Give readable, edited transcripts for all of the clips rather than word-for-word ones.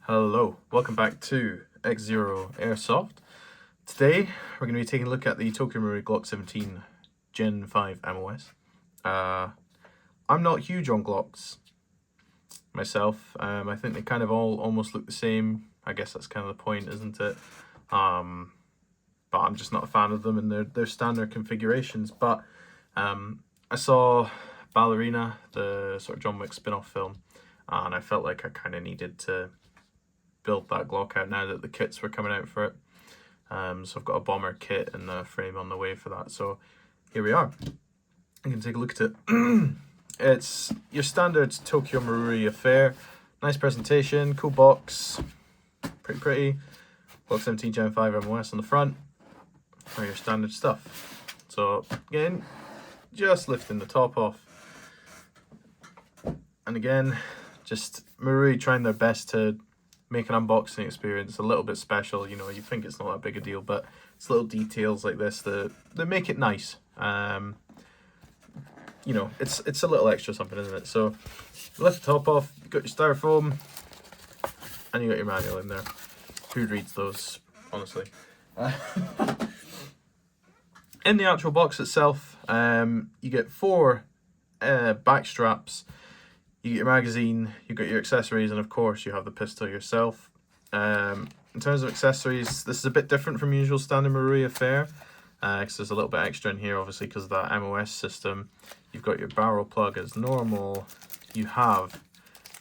Hello, welcome back to X0 Airsoft. Today we're going to be taking a look at the Tokyo Marui Glock 17 Gen 5 MOS. I'm not huge on Glocks myself. I think they kind of all almost look the same. I guess that's kind of the point, isn't it? But I'm just not a fan of them in their standard configurations. But I saw Ballerina, the sort of John Wick spin-off film, and I felt like I kind of needed to build that Glock out now that the kits were coming out for it. So I've got a bomber kit and a frame on the way for that. So here we are. You can take a look at it. It's your standard Tokyo Marui affair. Nice presentation, cool box, pretty. Glock 17 Gen 5 MOS on the front. Or your standard stuff. So again, just lifting the top off. And again, just Marui trying their best to make an unboxing experience a little bit special. You know, you think it's not that big a deal, but it's little details like this that make it nice. You know, it's a little extra something, isn't it? So lift the top off, you got your styrofoam, and you got your manual in there. Who reads those, honestly? In the actual box itself, you get 4 back straps. You get your magazine, you got your accessories, and of course you have the pistol yourself. In terms of accessories, this is a bit different from usual standard Marui affair, because there's a little bit extra in here, obviously, because of that MOS system. You've got your barrel plug as normal. You have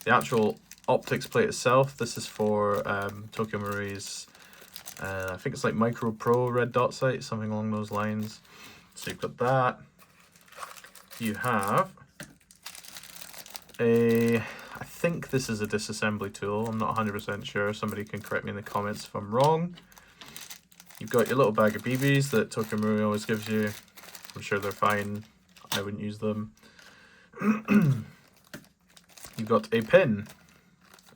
the actual optics plate itself. This is for Tokyo Marui's, I think it's like Micro Pro red dot sight, something along those lines. So you've got that. You have I think this is a disassembly tool. I'm not 100% sure. Somebody can correct me in the comments if I'm wrong. You've got your little bag of BBs that Tokyo Marui always gives you. I'm sure they're fine. I wouldn't use them. You've got a pin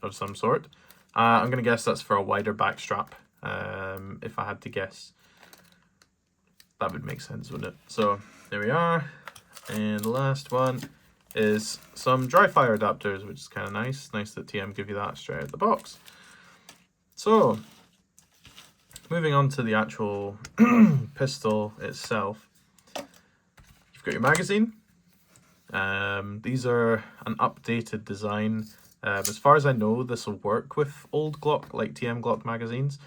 of some sort. I'm going to guess that's for a wider back strap. If I had to guess. That would make sense, wouldn't it? So there we are. And the last one is some dry fire adapters, which is kind of nice. Nice that TM give you that straight out of the box. So, moving on to the actual pistol itself. You've got your magazine. These are an updated design. As far as I know, this will work with old Glock, like TM Glock magazines.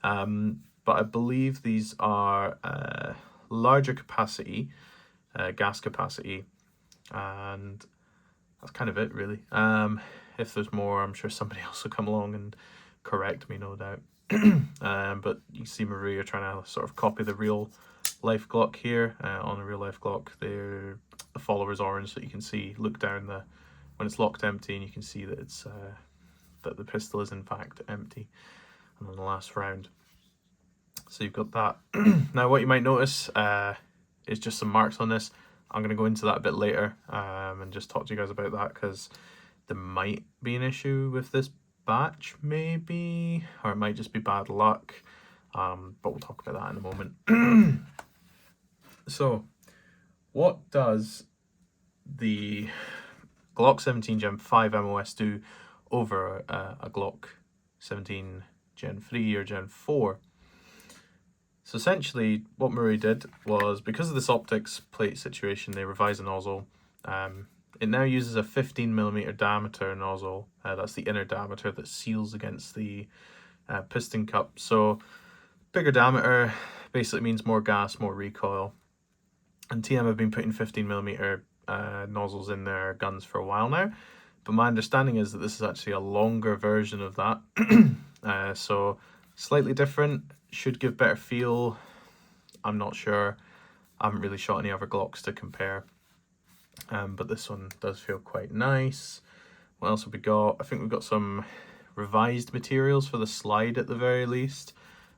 But I believe these are larger capacity, gas capacity. And that's kind of it, really. If there's more, I'm sure somebody else will come along and correct me, no doubt. But you see Marui are trying to sort of copy the real life Glock here. On a real life Glock, the follower's orange, so you can see, look down when it's locked empty, and you can see that it's that the pistol is in fact empty. And on the last round, so you've got that. Now what you might notice is just some marks on this. I'm going to go into that a bit later and just talk to you guys about that, because there might be an issue with this batch, maybe, or it might just be bad luck, but we'll talk about that in a moment. So, what does the Glock 17 Gen 5 MOS do over a Glock 17 Gen 3 or Gen 4? So essentially what Marui did was, because of this optics plate situation, they revised the nozzle. It now uses a 15mm diameter nozzle. That's the inner diameter that seals against the piston cup. So bigger diameter basically means more gas, more recoil. And TM have been putting 15mm nozzles in their guns for a while now. But my understanding is that this is actually a longer version of that. So slightly different. Should give better feel. I'm not sure. I haven't really shot any other Glocks to compare. But this one does feel quite nice. What else have we got? I think we've got some revised materials for the slide at the very least.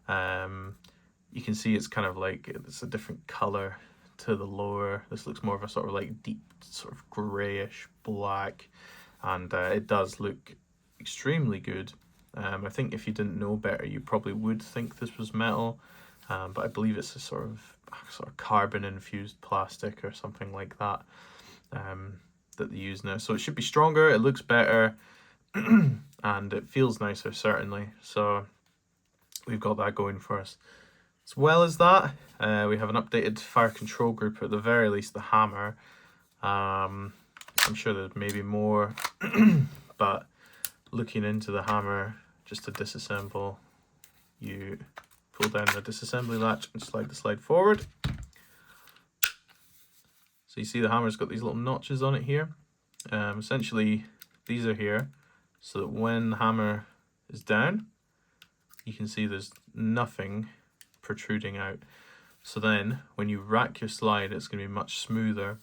You can see it's kind of like, it's a different color to the lower. This looks more of a sort of like deep sort of grayish black. And it does look extremely good. I think if you didn't know better, you probably would think this was metal, but I believe it's a sort of carbon infused plastic or something like that that they use now. So it should be stronger. It looks better. and it feels nicer, certainly. So we've got that going for us. As well as that, we have an updated fire control group, at the very least the hammer. I'm sure there's maybe more, but looking into the hammer, just to disassemble, you pull down the disassembly latch and slide the slide forward. So you see the hammer's got these little notches on it here. Essentially, these are here so that when the hammer is down, you can see there's nothing protruding out. So then when you rack your slide, it's going to be much smoother.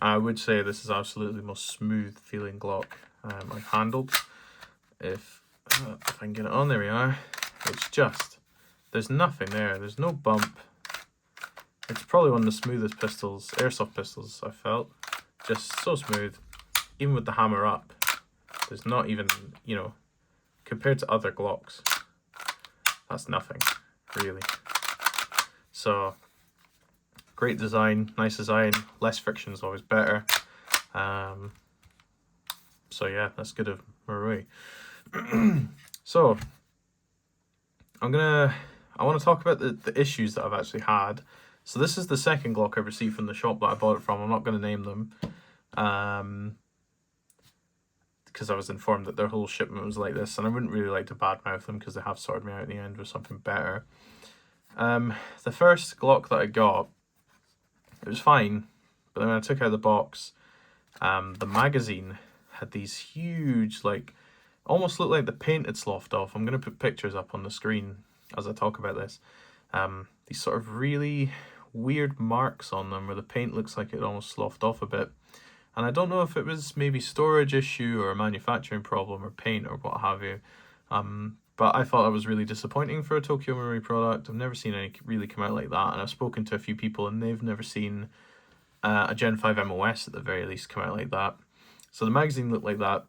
I would say this is absolutely the most smooth feeling Glock I've handled. If I can get it on, there we are. It's just, there's nothing there. There's no bump. It's probably one of the smoothest pistols, airsoft pistols I've felt. Just so smooth. Even with the hammer up, there's not even, you know, compared to other Glocks, that's nothing, really. So, great design, nice design, less friction is always better. So yeah, that's good of Marui. So, I want to talk about the issues that I've actually had. So this is the second Glock I've received from the shop that I bought it from. I'm not going to name them. Because I was informed that their whole shipment was like this, and I wouldn't really like to badmouth them because they have sorted me out in the end with something better. The first Glock that I got, it was fine, but then when I took it out of the box, the magazine had these huge, like, almost looked like the paint had sloughed off. I'm going to put pictures up on the screen as I talk about this. These sort of really weird marks on them where the paint looks like it almost sloughed off a bit. And I don't know if it was maybe storage issue or a manufacturing problem or paint or what have you. But I thought that was really disappointing for a Tokyo Marui product. I've never seen any really come out like that. And I've spoken to a few people and they've never seen a Gen 5 MOS at the very least come out like that. So the magazine looked like that.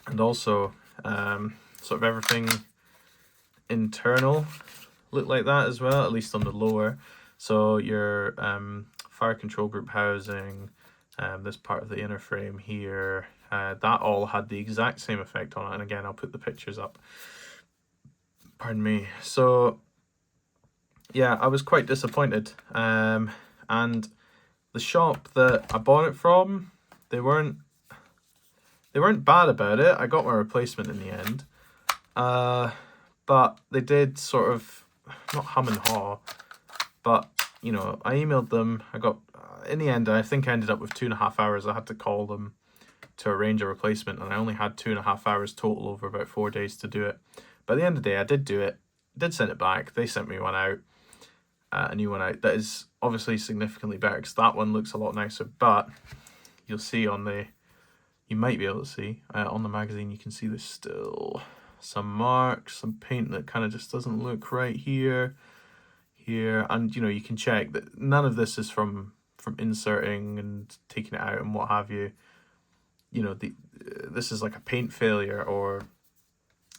And also sort of everything internal looked like that as well, at least on the lower. So your fire control group housing, this part of the inner frame here, that all had the exact same effect on it. And again, I'll put the pictures up. Pardon me. So yeah, I was quite disappointed. And the shop that I bought it from, they weren't bad about it. I got my replacement in the end. But they did sort of, not hum and haw, but, you know, I emailed them. I got, in the end, I think I ended up with 2.5 hours. I had to call them to arrange a replacement, and I only had 2.5 hours total over about 4 days to do it. By the end of the day, I did do it, did send it back. They sent me one out, a new one out. That is obviously significantly better because that one looks a lot nicer, but you'll see on the, you might be able to see, on the magazine, you can see there's still some marks, some paint that kind of just doesn't look right here, and you know, you can check that none of this is from inserting and taking it out and what have you. You know, this is like a paint failure or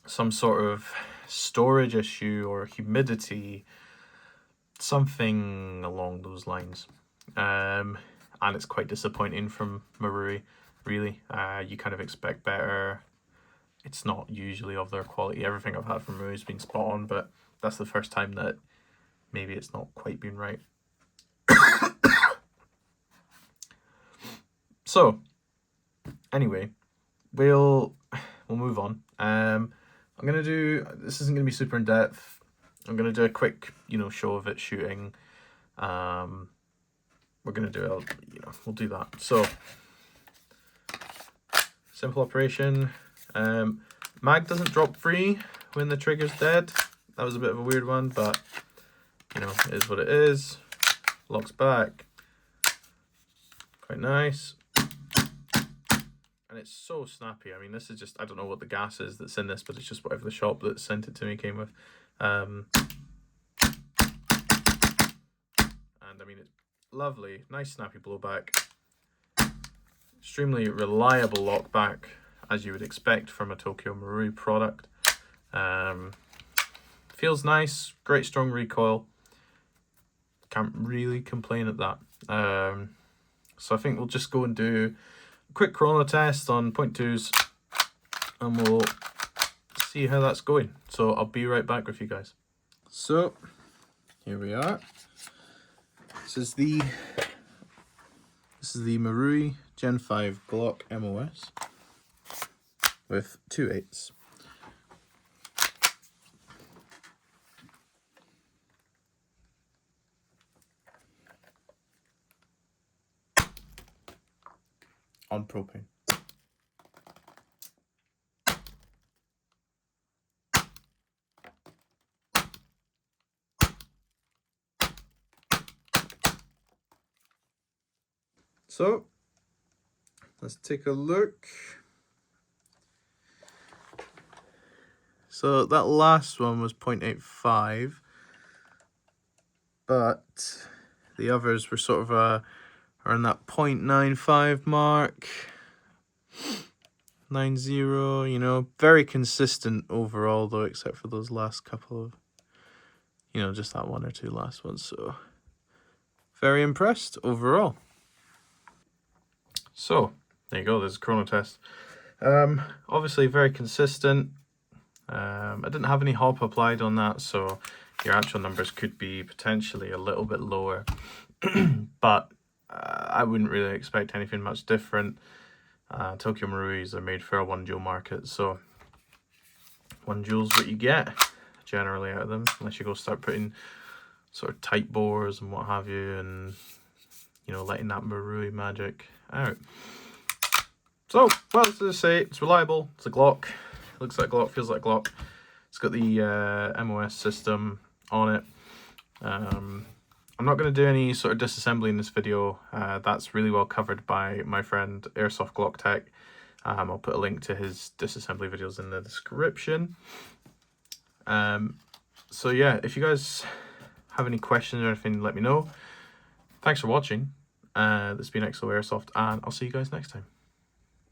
some sort of storage issue or humidity, something along those lines. And it's quite disappointing from Marui, really. You kind of expect better. It's not usually of their quality. Everything I've had from Marui has been spot on, but that's the first time that maybe it's not quite been right. So, anyway, we'll move on. I'm gonna do, this isn't gonna be super in depth. I'm gonna do a quick, you know, show of it shooting. We're gonna do it, you know, we'll do that. So, simple operation. Mag doesn't drop free when the trigger's dead. That was a bit of a weird one, but you know, it is what it is. Locks back. Quite nice. And it's so snappy. I mean, this is just, I don't know what the gas is that's in this, but it's just whatever the shop that sent it to me came with. And I mean, it's lovely, nice snappy blowback. Extremely reliable lock back, as you would expect from a Tokyo Marui product. Feels nice, great strong recoil. Can't really complain at that. So I think we'll just go and do a quick chrono test on .2s. and we'll see how that's going. So I'll be right back with you guys. So here we are. This is the Marui Gen 5 Glock MOS with 2/8. On propane. So let's take a look. So that last one was 0.85, but the others were sort of around that 0.95 mark, 90, you know, very consistent overall though, except for those last couple of, you know, just that one or two last ones. So very impressed overall. So there you go, there's a chrono test. Obviously very consistent. I didn't have any hop applied on that, so your actual numbers could be potentially a little bit lower, but I wouldn't really expect anything much different. Tokyo Maruis are made for a 1 joule market, so 1 joule's what you get generally out of them, unless you go start putting sort of tight bores and what have you, and you know, letting that Marui magic out. So, well, as I say, it's reliable, it's a Glock, it looks like a Glock, feels like a Glock. It's got the MOS system on it. I'm not going to do any sort of disassembly in this video. That's really well covered by my friend Airsoft Glock Tech. I'll put a link to his disassembly videos in the description. So yeah, if you guys have any questions or anything, let me know. Thanks for watching. This has been XO Airsoft, and I'll see you guys next time.